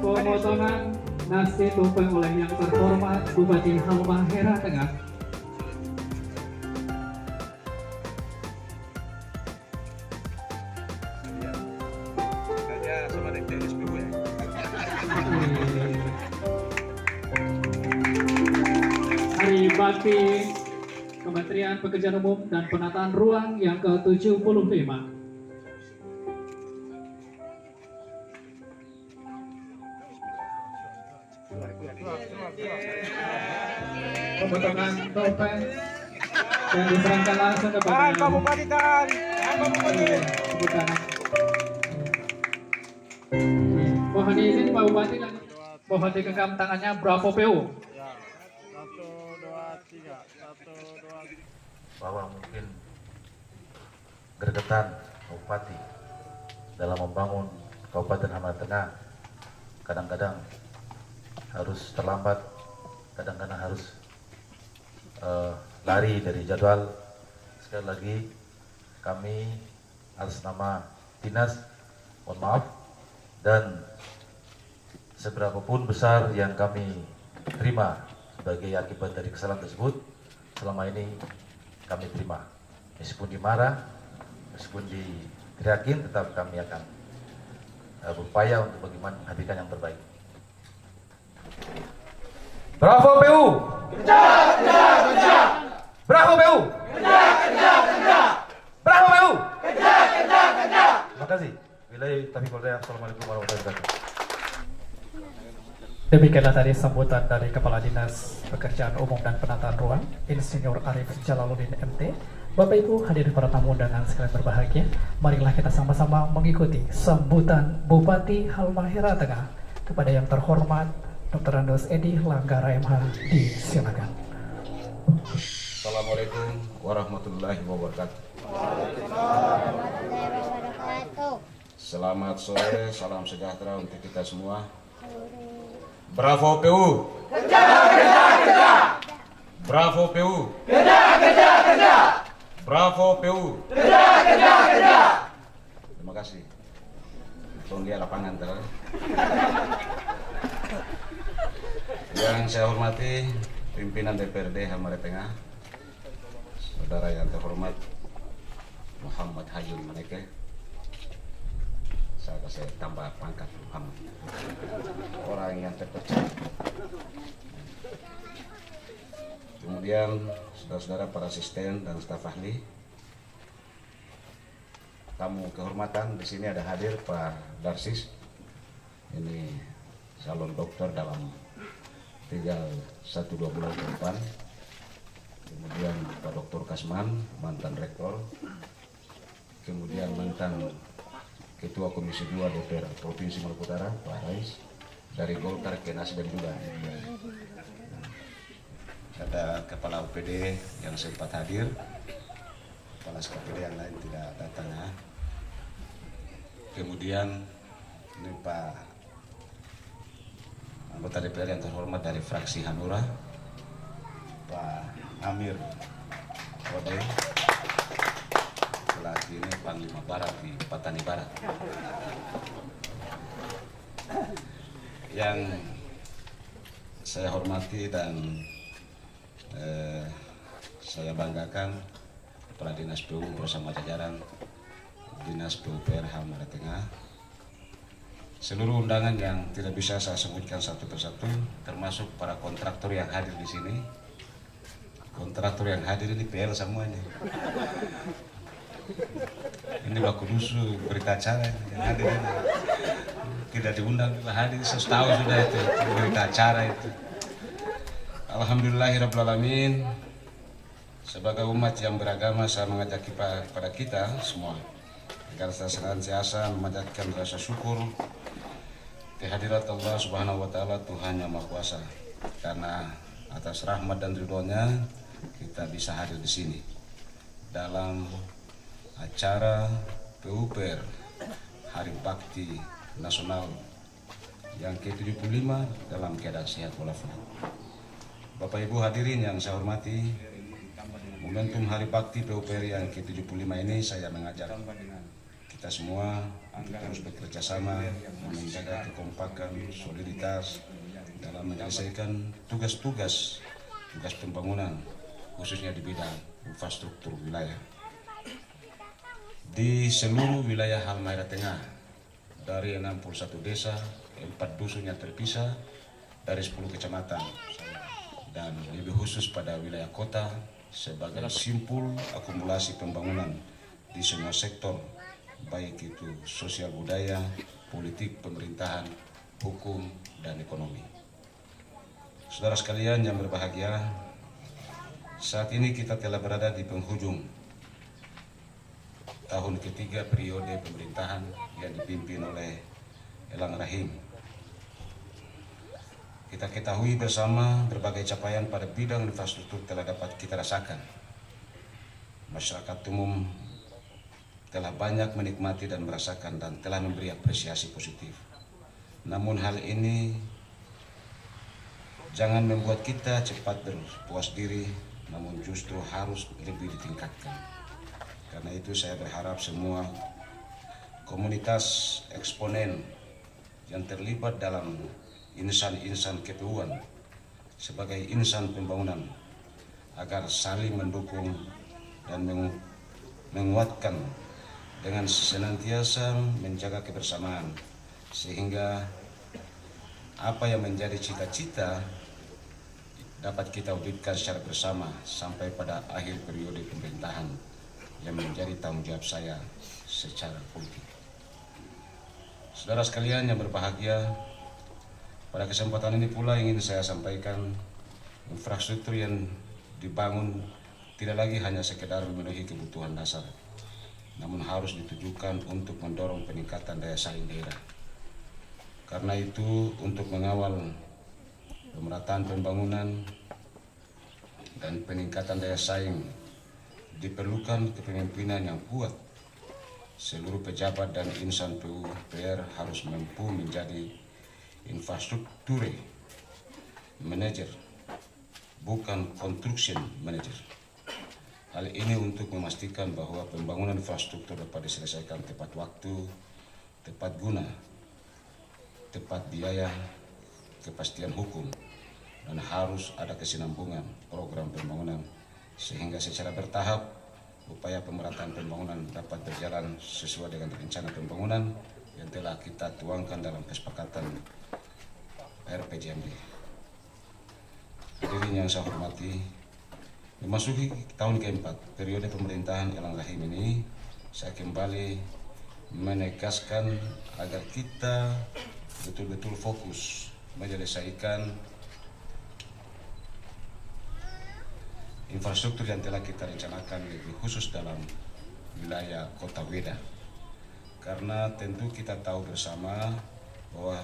Pemotongan nasi tumpeng oleh yang terhormat Bupati Halmahera Tengah. Hari Bakti Kementerian Pekerjaan Umum dan Penataan Ruang yang ke-75. Pemotongan topeng yang diserahkan langsung kepada Pak Bupati tangan. Mohon izin Pak Bupati, mohon digenggam tangannya. Bravo PU. Ya. 1, 2, 3. 1, 2. Bahwa mungkin gregetan Bupati dalam membangun Kabupaten Halmahera Tengah kadang-kadang harus terlambat, kadang-kadang harus lari dari jadwal. Sekali lagi kami atas nama dinas mohon maaf, dan seberapapun besar yang kami terima sebagai akibat dari kesalahan tersebut, selama ini kami terima. Meskipun dimarah, meskipun diteriakin, tetap kami akan berupaya untuk bagaimana menghadirkan yang terbaik. Bravo PU! Kerja, kerja, kerja. Bravo PU! Kerja, kerja, kerja. Bravo PU! Kerja, kerja, kerja. Terima kasih. Wilayah Taufiq Walhidayah. Assalamualaikum warahmatullahi wabarakatuh. Demikianlah tadi sambutan dari Kepala Dinas Pekerjaan Umum dan Penataan Ruang, Insinyur Arif Jalaluddin MT. Bapak Ibu hadirin para tamu undangan sekalian berbahagia, marilah kita sama-sama mengikuti sambutan Bupati Halmahera Tengah kepada yang terhormat Dr. Andos Edi Langgara MH. Disilakan. Assalamualaikum warahmatullahi wabarakatuh. Selamat sore, salam sejahtera untuk kita semua. Bravo PU. Kerja, kerja, kerja. Bravo PU. Kerja, kerja, kerja. Bravo PU. Kerja, kerja, kerja. Terima kasih. Tolong lihat lapangan terus. Yang saya hormati pimpinan DPRD Halmahera Tengah, saudara yang terhormat Muhammad Hayun Maneke. Saya tambah pangkat Muhammad, orang yang terpercaya. Kemudian saudara-saudara para asisten dan staf ahli, tamu kehormatan, di sini ada hadir Pak Darsis, ini calon dokter dalam tinggal 1-2 bulan ke depan. Kemudian Pak Dr. Kasman, mantan rektor, kemudian mantan Ketua Komisi 2 DPR Provinsi Maluku Utara, Pak Rais, dari Golkar ke Nasdem juga. Ada Kepala UPD yang sempat hadir, Kepala UPD yang lain tidak datang ya. Kemudian ini Pak anggota DPR yang terhormat dari fraksi Hanura, Pak Amir Kode, sebelah sini Panglima Barat di Patani Barat. Yang saya hormati dan saya banggakan Kepala Dinas PU bersama jajaran Dinas PUPR Halmahera Tengah, seluruh undangan yang tidak bisa saya sebutkan satu persatu, termasuk para kontraktor yang hadir di sini. Kontraktor yang hadir ini PL semuanya. Ini baku dusu berita acara yang hadir ini. Tidak diundang juga hadir, saya tahu sudah itu berita acara itu. Alhamdulillahirrahmanirrahim. Sebagai umat yang beragama, saya mengajak kepada kita semua agar senantiasa memanjatkan rasa syukur kehadirat Allah Subhanahu wa taala, Tuhan yang Maha Kuasa. Karena atas rahmat dan ridhonya kita bisa hadir di sini dalam acara PUPR Hari Bakti Nasional yang ke-75 dalam keadaan sehat walafiat. Bapak Ibu hadirin yang saya hormati, momentum Hari Bakti PUPR yang ke-75 ini saya mengajak kita semua terus bekerja sama menjaga kekompakan, soliditas dalam menyelesaikan tugas pembangunan khususnya di bidang infrastruktur wilayah. Di seluruh wilayah Halmahera Tengah, dari 61 desa, 4 dusun yang terpisah, dari 10 kecamatan, dan lebih khusus pada wilayah kota sebagai simpul akumulasi pembangunan di semua sektor, baik itu sosial budaya, politik, pemerintahan, hukum, dan ekonomi. Saudara sekalian yang berbahagia, saat ini kita telah berada di penghujung tahun ketiga periode pemerintahan yang dipimpin oleh Elang Rahim. Kita ketahui bersama berbagai capaian pada bidang infrastruktur telah dapat kita rasakan. Masyarakat umum telah banyak menikmati dan merasakan dan telah memberi apresiasi positif. Namun hal ini jangan membuat kita cepat berpuas diri, namun justru harus lebih ditingkatkan. Karena itu saya berharap semua komunitas eksponen yang terlibat dalam insan-insan KPU-an sebagai insan pembangunan agar saling mendukung dan menguatkan dengan senantiasa menjaga kebersamaan, sehingga apa yang menjadi cita-cita dapat kita wujudkan secara bersama sampai pada akhir periode pemerintahan yang menjadi tanggung jawab saya secara politik. Saudara sekalian yang berbahagia, pada kesempatan ini pula ingin saya sampaikan infrastruktur yang dibangun tidak lagi hanya sekedar memenuhi kebutuhan dasar, namun harus ditujukan untuk mendorong peningkatan daya saing daerah. Karena itu, untuk mengawal pemerataan pembangunan dan peningkatan daya saing diperlukan kepemimpinan yang kuat. Seluruh pejabat dan insan PUPR harus mampu menjadi infrastruktur manager, bukan construction manager. Hal ini untuk memastikan bahwa pembangunan infrastruktur dapat diselesaikan tepat waktu, tepat guna, tepat biaya, kepastian hukum, dan harus ada kesinambungan program pembangunan sehingga secara bertahap upaya pemerataan pembangunan dapat berjalan sesuai dengan rencana pembangunan yang telah kita tuangkan dalam kesepakatan RPJMD. Hadirin yang saya hormati, memasuki tahun keempat periode pemerintahan Elang Rahim ini, saya kembali menegaskan agar kita betul-betul fokus menyelesaikan infrastruktur yang telah kita rencanakan, lebih khusus dalam wilayah Kota Weda. Karena tentu kita tahu bersama bahwa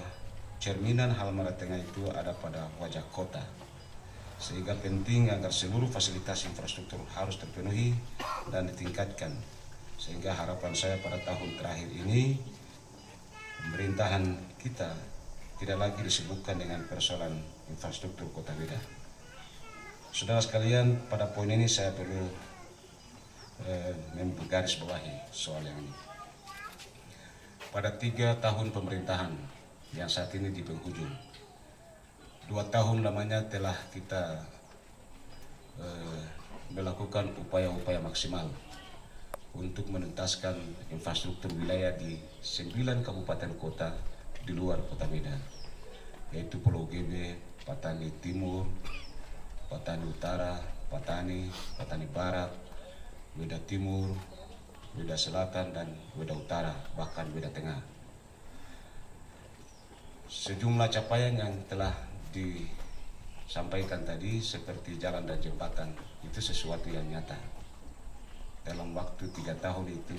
cerminan Halmahera Tengah itu ada pada wajah kota, sehingga penting agar seluruh fasilitas infrastruktur harus terpenuhi dan ditingkatkan. Sehingga harapan saya pada tahun terakhir ini, pemerintahan kita tidak lagi disibukkan dengan persoalan infrastruktur Kota Weda. Saudara sekalian, pada poin ini saya perlu menggaris bawahi soal yang ini. Pada 3 tahun pemerintahan yang saat ini di penghujung, 2 tahun lamanya telah kita melakukan upaya-upaya maksimal untuk menuntaskan infrastruktur wilayah di 9 kabupaten kota di luar Kota Medan, yaitu Pulau Gebe, Patani Timur, Patani Utara, Patani Barat, Weda Timur, Weda Selatan, dan Weda Utara, bahkan Weda Tengah. Sejumlah capaian yang telah disampaikan tadi seperti jalan dan jembatan itu sesuatu yang nyata. Dalam waktu 3 tahun itu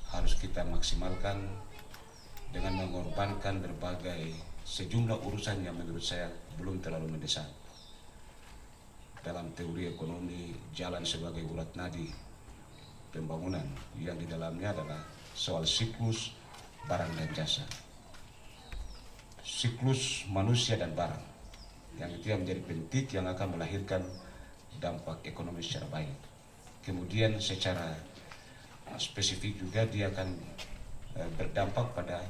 harus kita maksimalkan dengan mengorbankan berbagai sejumlah urusan yang menurut saya belum terlalu mendesak. Dalam teori ekonomi, jalan sebagai urat nadi pembangunan yang di dalamnya adalah soal siklus barang dan jasa, siklus manusia dan barang, yang itu yang menjadi penting yang akan melahirkan dampak ekonomi secara baik. Kemudian secara spesifik juga dia akan berdampak pada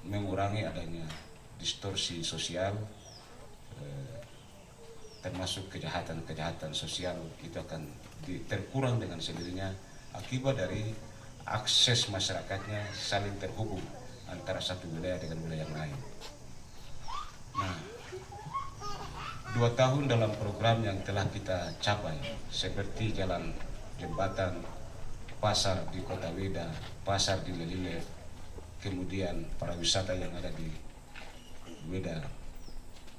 mengurangi adanya distorsi sosial, termasuk kejahatan-kejahatan sosial itu akan terkurang dengan sendirinya akibat dari akses masyarakatnya saling terhubung antara satu wilayah dengan wilayah yang lain. Nah, 2 tahun dalam program yang telah kita capai seperti jalan, jembatan, pasar di Kota Weda, pasar di Lelile, kemudian para wisata yang ada di Weda,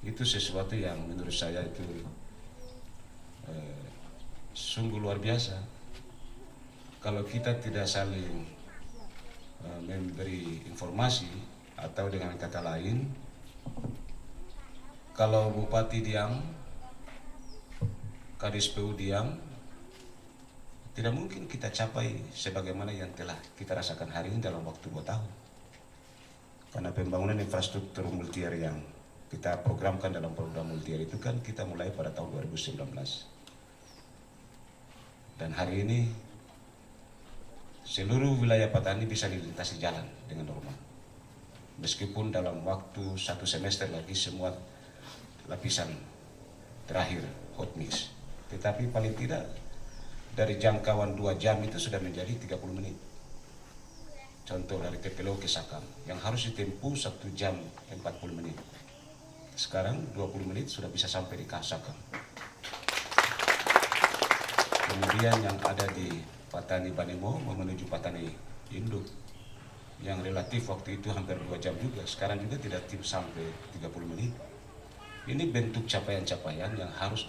itu sesuatu yang menurut saya itu sungguh luar biasa. Kalau kita tidak saling memberi informasi, atau dengan kata lain, kalau Bupati diam, Kadis PU diam, tidak mungkin kita capai sebagaimana yang telah kita rasakan hari ini dalam waktu 2 tahun. Karena pembangunan infrastruktur multi-year yang kita programkan dalam program multi-year itu kan kita mulai pada tahun 2019. Dan hari ini seluruh wilayah Patani bisa dilintasi jalan dengan normal. Meskipun dalam waktu 1 semester lagi semua lapisan terakhir hot mix. Tetapi paling tidak dari jangkauan 2 jam itu sudah menjadi 30 menit. Contoh dari Tepelo ke Sakam yang harus ditempuh 1 jam 40 menit. Sekarang 20 menit sudah bisa sampai di Sakam. Kemudian yang ada di Patani Banimo menuju Patani Induk yang relatif waktu itu hampir 2 jam juga, sekarang juga tidak sampai 30 menit. Ini bentuk capaian-capaian yang harus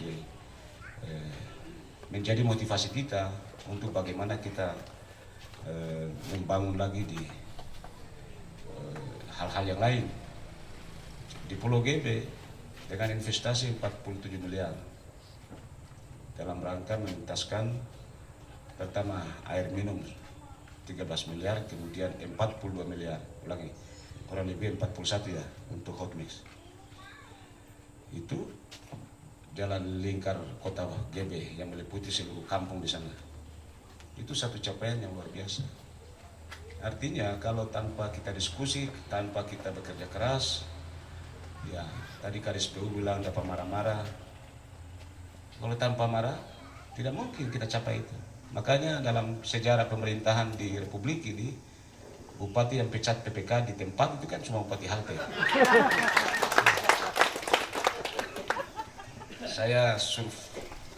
menjadi motivasi kita untuk bagaimana kita membangun lagi di hal-hal yang lain. Di Pulau GB dengan investasi 47 miliar dalam rangka menuntaskan pertama air minum 13 miliar, kemudian 42 miliar, ulangi, kurang lebih 41 ya untuk hot mix. Itu jalan lingkar kota GB yang meliputi seluruh kampung di sana. Itu satu capaian yang luar biasa. Artinya kalau tanpa kita diskusi, tanpa kita bekerja keras, ya tadi Kadis PU bilang dapat marah-marah. Kalau tanpa marah, tidak mungkin kita capai itu. Makanya dalam sejarah pemerintahan di Republik ini, bupati yang pecat PPK di tempat itu kan cuma Bupati Halte. Saya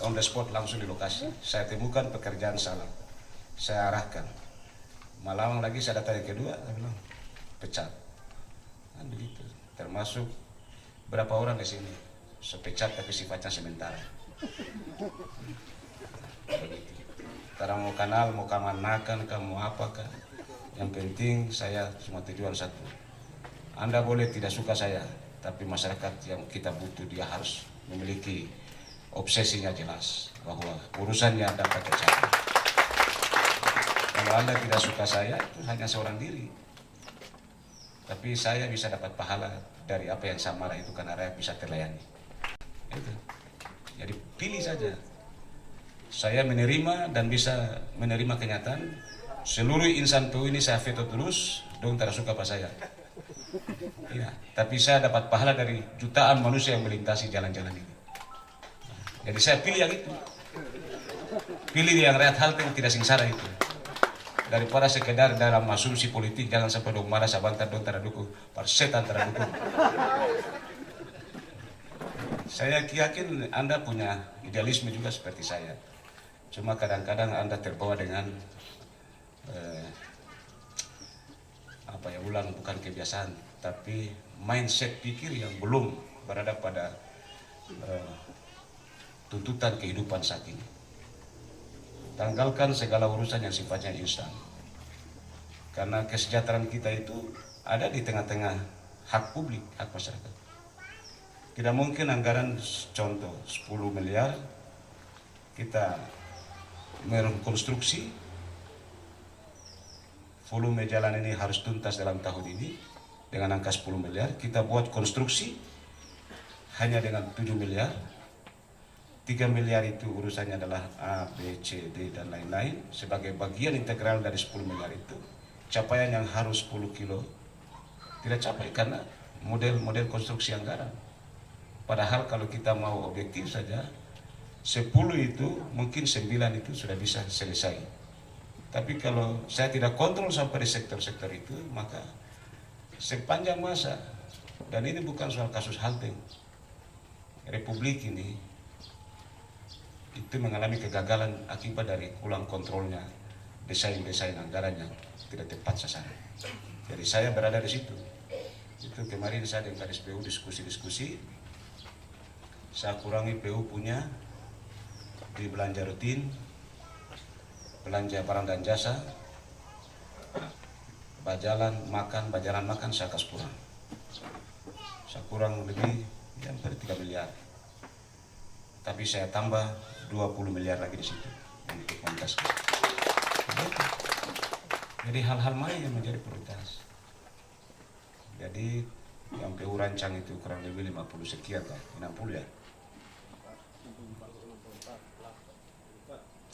on the spot langsung di lokasi. Saya temukan pekerjaan salah. Saya arahkan. Malam lagi saya datang yang kedua, saya bilang pecat. Kan begitu. Termasuk berapa orang di sini. Sepecat tapi sifatnya sementara. Begitu. Karena mau kenal, mau kamanakan, kamu apakah. Yang penting saya cuma tujuan satu. Anda boleh tidak suka saya, tapi masyarakat yang kita butuh dia harus memiliki obsesinya jelas bahwa urusannya dapat tercapai. Kalau Anda tidak suka saya, itu hanya seorang diri. Tapi saya bisa dapat pahala dari apa yang saya marah itu karena rakyat bisa terlayani. Itu. Jadi pilih saja. Saya menerima dan bisa menerima kenyataan seluruh insan PU ini saya veto terus, dong tidak suka apa saya. Ya, tapi saya dapat pahala dari jutaan manusia yang melintasi jalan-jalan ini. Jadi saya pilih yang itu. Pilih yang rakyat Halte yang tidak sengsara itu. Daripada sekedar dalam asumsi politik, jangan sampai dong marah sabantar dong tidak dukung, parsetan tidak dukung. Saya yakin Anda punya idealisme juga seperti saya. Cuma kadang-kadang Anda terbawa dengan bukan kebiasaan, tapi mindset pikir yang belum berada pada tuntutan kehidupan saat ini. Tanggalkan segala urusan yang sifatnya instan. Karena kesejahteraan kita itu ada di tengah-tengah hak publik, hak masyarakat. Tidak mungkin anggaran contoh 10 miliar kita merekonstruksi volume jalan ini harus tuntas dalam tahun ini dengan angka 10 miliar. Kita buat konstruksi hanya dengan 7 miliar. 3 miliar itu urusannya adalah A, B, C, D dan lain-lain sebagai bagian integral dari 10 miliar itu. capaian yang harus 10 kilo tidak capai karena model konstruksi anggaran. Padahal kalau kita mau objektif saja 10 itu mungkin 9 itu sudah bisa selesai. Tapi kalau saya tidak kontrol sampai di sektor-sektor itu, maka sepanjang masa, dan ini bukan soal kasus Halteng, Republik ini itu mengalami kegagalan akibat dari kurang kontrolnya desain anggaran yang tidak tepat sasaran. Jadi saya berada di situ. Itu kemarin saya dengan Kadis PU diskusi, saya kurangi PU punya di belanja rutin, belanja barang dan jasa, bajalan makan saya kasih kurang. Saya kurang lebih hampir 3 miliar. Tapi saya tambah 20 miliar lagi di situ untuk menuntaskan. Jadi hal-hal mana yang menjadi prioritas. Jadi yang PU rancang itu kurang lebih 50 sekian kan, 60 ya.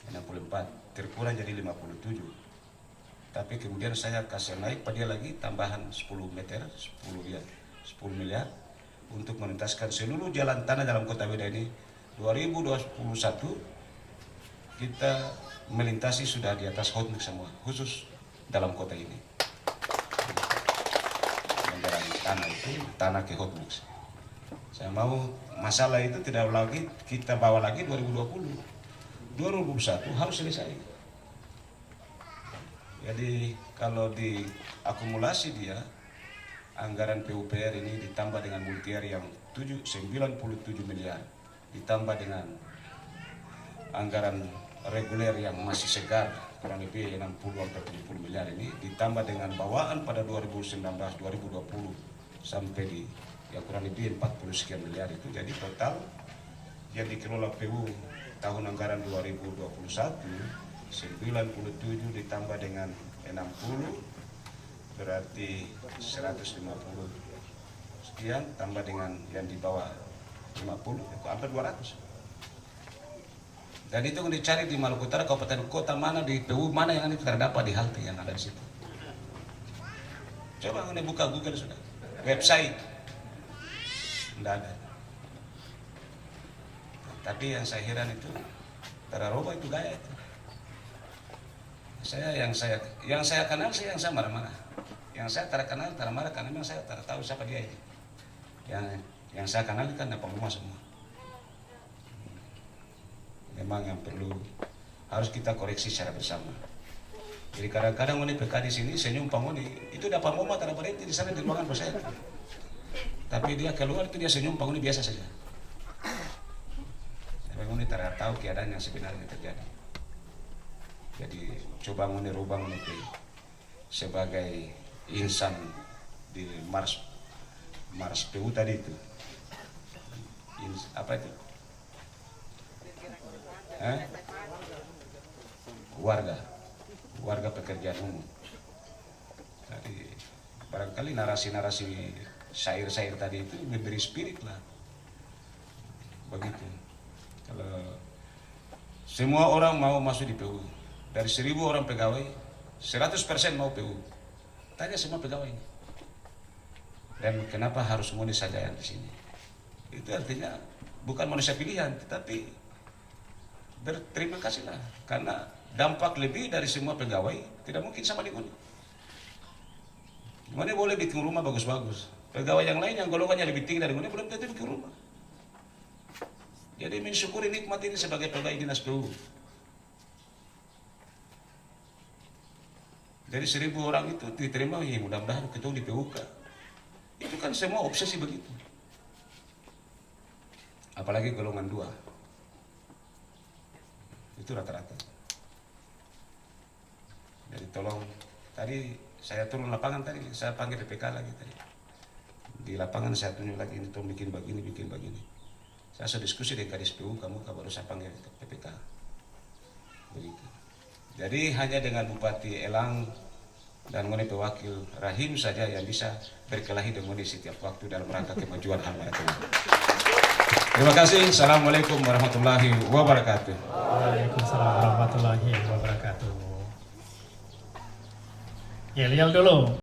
64, terkurang jadi 57. Tapi kemudian saya kasih naik pada dia lagi tambahan 10 miliar untuk menuntaskan seluruh jalan tanah dalam kota Weda ini. 2021 kita melintasi sudah di atas hotmix semua, khusus dalam kota ini. Jalan tanah itu tanah ke hotmix. Saya mau masalah itu tidak lagi kita bawa lagi 2020. 2021 harus selesai. Jadi kalau diakumulasi dia anggaran PUPR ini ditambah dengan multiar yang 97 miliar, ditambah dengan anggaran reguler yang masih segar kurang lebih 60-70 miliar ini, ditambah dengan bawaan pada 2019-2020 sampai di ya kurang lebih 40 sekian miliar itu, jadi total yang dikelola PU tahun anggaran 2021 97 ditambah dengan 60 berarti 150 sekian, tambah dengan yang di bawah 50 hampir 200. Dan itu dicari di Maluku Utara, kabupaten kota mana, di PU mana yang terdapat di halte yang ada di situ. Coba ini buka Google sudah, website tidak ada. Tapi yang saya heran itu Tararoba itu gaya itu. Yang saya kenal sih yang saya marah-marah. Yang saya tak kenal tak marah karena memang saya tak tahu siapa dia itu. Yang saya kenal kan apa rumah semua. Memang yang perlu harus kita koreksi secara bersama. Jadi kadang-kadang ini PK di sini senyum pangoni itu dapat moma tak berhenti di sana di ruangan bos saya. Tapi dia keluar itu dia senyum pangoni biasa saja. Memang ini tidak tahu keadaan yang sebenarnya terjadi. Jadi coba ngoni rubah ngoni sebagai insan di Mars PU tadi itu. Apa itu? Warga pekerjaan umum. Jadi barangkali narasi-narasi syair-syair tadi itu memberi spirit lah. Begitu. Kalau semua orang mau masuk di PU, dari 1000 orang pegawai, 100% mau PU. Tanya semua pegawai ini. Dan kenapa harus Muni saja yang di sini? Itu artinya bukan manusia pilihan, tetapi berterima kasihlah karena dampak lebih dari semua pegawai tidak mungkin sama di Muni. Muni boleh bikin rumah bagus-bagus. Pegawai yang lain yang golongannya lebih tinggi dari Muni belum tentu bikin rumah. Jadi mensyukuri nikmat ini sebagai pegawai dinas PU. Dari 1000 orang itu diterima, ya mudah-mudahan ketua di PUK. Itu kan semua obsesi begitu. Apalagi golongan 2. Itu rata-rata. Jadi tolong, tadi saya turun lapangan tadi, saya panggil DPK lagi tadi. Di lapangan saya tunjuk lagi, ini tolong bikin begini. Saya sudah diskusi dengan Kadis PU, kamu baru saya panggil ke PPK. Begitu. Jadi hanya dengan Bupati Elang dan Ngoni Pewakil Rahim saja yang bisa berkelahi dengan Ngoni setiap waktu dalam rangka kemajuan hal itu. Terima kasih. Assalamualaikum warahmatullahi wabarakatuh. Waalaikumsalam warahmatullahi wabarakatuh. Yel-yel dulu.